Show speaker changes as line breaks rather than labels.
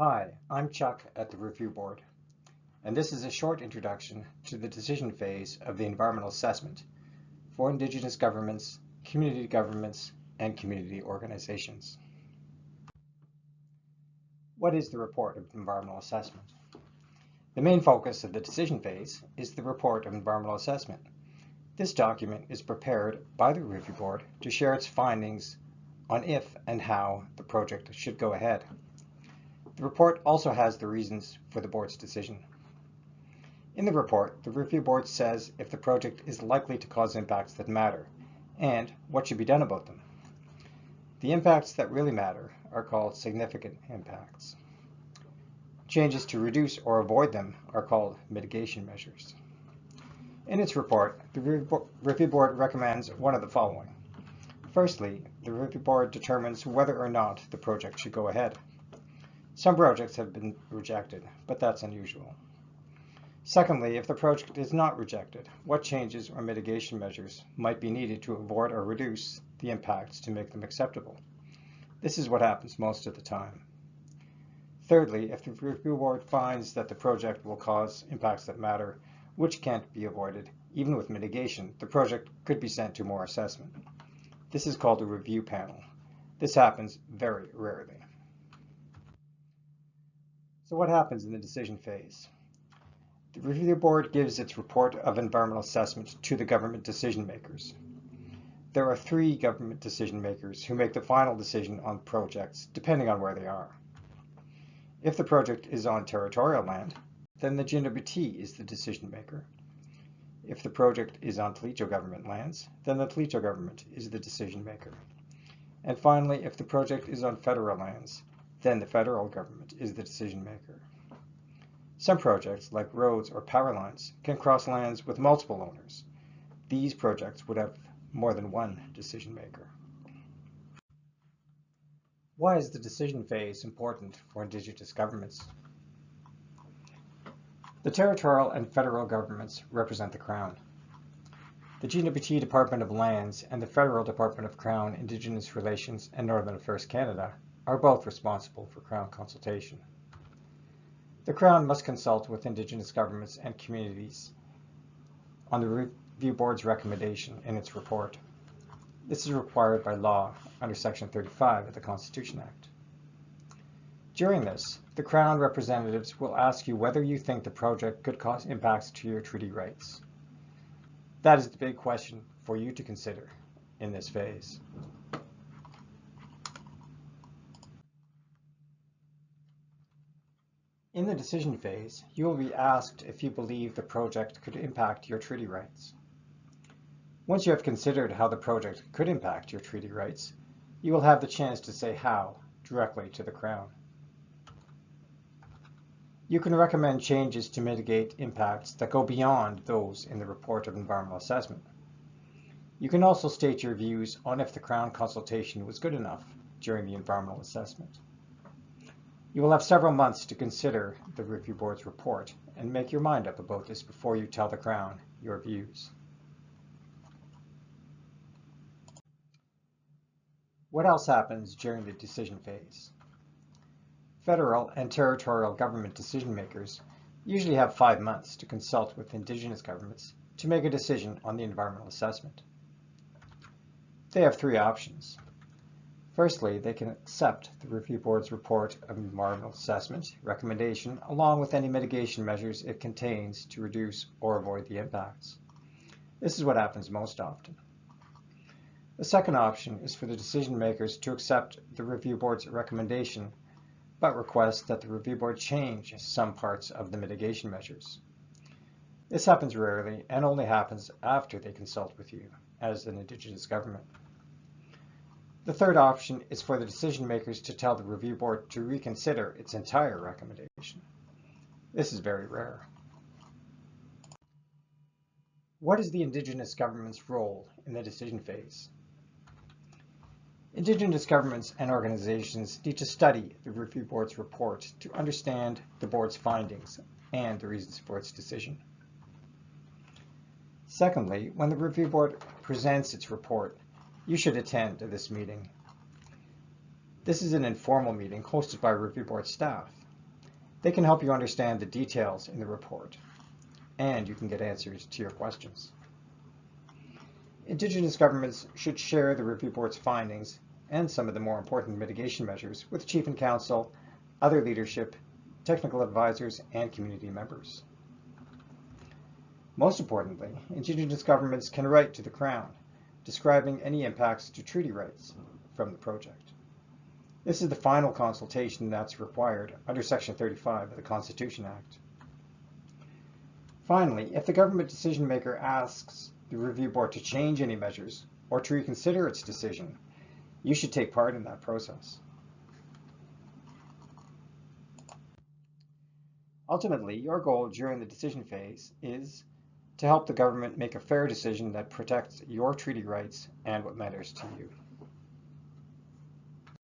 Hi, I'm Chuck at the Review Board, and this is a short introduction to the decision phase of the environmental assessment for Indigenous governments, community governments, and community organizations. What is the report of environmental assessment? The main focus of the decision phase is the report of environmental assessment. This document is prepared by the Review Board to share its findings on if and how the project should go ahead. The report also has the reasons for the board's decision. In the report, the Review Board says if the project is likely to cause impacts that matter and what should be done about them. The impacts that really matter are called significant impacts. Changes to reduce or avoid them are called mitigation measures. In its report, the Review Board recommends one of the following. Firstly, the Review Board determines whether or not the project should go ahead. Some projects have been rejected, but that's unusual. Secondly, if the project is not rejected, what changes or mitigation measures might be needed to avoid or reduce the impacts to make them acceptable? This is what happens most of the time. Thirdly, if the Review Board finds that the project will cause impacts that matter, which can't be avoided, even with mitigation, the project could be sent to more assessment. This is called a review panel. This happens very rarely. So what happens in the decision phase? The Review Board gives its report of environmental assessment to the government decision makers. There are 3 government decision makers who make the final decision on projects, depending on where they are. If the project is on territorial land, then the GNWT is the decision maker. If the project is on Tlicho government lands, then the Tlicho government is the decision maker. And finally, if the project is on federal lands, then the federal government is the decision maker. Some projects, like roads or power lines, can cross lands with multiple owners. These projects would have more than one decision maker. Why is the decision phase important for Indigenous governments? The territorial and federal governments represent the Crown. The GNWT Department of Lands and the Federal Department of Crown, Indigenous Relations and Northern Affairs Canada are both responsible for Crown consultation. The Crown must consult with Indigenous governments and communities on the Review Board's recommendation in its report. This is required by law under Section 35 of the Constitution Act. During this, the Crown representatives will ask you whether you think the project could cause impacts to your treaty rights. That is the big question for you to consider in this phase. In the decision phase, you will be asked if you believe the project could impact your treaty rights. Once you have considered how the project could impact your treaty rights, you will have the chance to say how directly to the Crown. You can recommend changes to mitigate impacts that go beyond those in the report of environmental assessment. You can also state your views on if the Crown consultation was good enough during the environmental assessment. You will have several months to consider the Review Board's report and make your mind up about this before you tell the Crown your views. What else happens during the decision phase? Federal and territorial government decision makers usually have 5 months to consult with Indigenous governments to make a decision on the environmental assessment. They have 3 options. Firstly, they can accept the Review Board's report of environmental assessment recommendation along with any mitigation measures it contains to reduce or avoid the impacts. This is what happens most often. The second option is for the decision makers to accept the Review Board's recommendation but request that the Review Board change some parts of the mitigation measures. This happens rarely and only happens after they consult with you as an Indigenous government. The third option is for the decision makers to tell the Review Board to reconsider its entire recommendation. This is very rare. What is the Indigenous government's role in the decision phase? Indigenous governments and organizations need to study the Review Board's report to understand the board's findings and the reasons for its decision. Secondly, when the Review Board presents its report, you should attend this meeting. This is an informal meeting hosted by Review Board staff. They can help you understand the details in the report, and you can get answers to your questions. Indigenous governments should share the review board's findings and some of the more important mitigation measures with Chief and Council, other leadership, technical advisors, and community members. Most importantly, Indigenous governments can write to the Crown, describing any impacts to treaty rights from the project. This is the final consultation that's required under Section 35 of the Constitution Act. Finally, if the government decision maker asks the review board to change any measures or to reconsider its decision, you should take part in that process. Ultimately, your goal during the decision phase is to help the government make a fair decision that protects your treaty rights and what matters to you.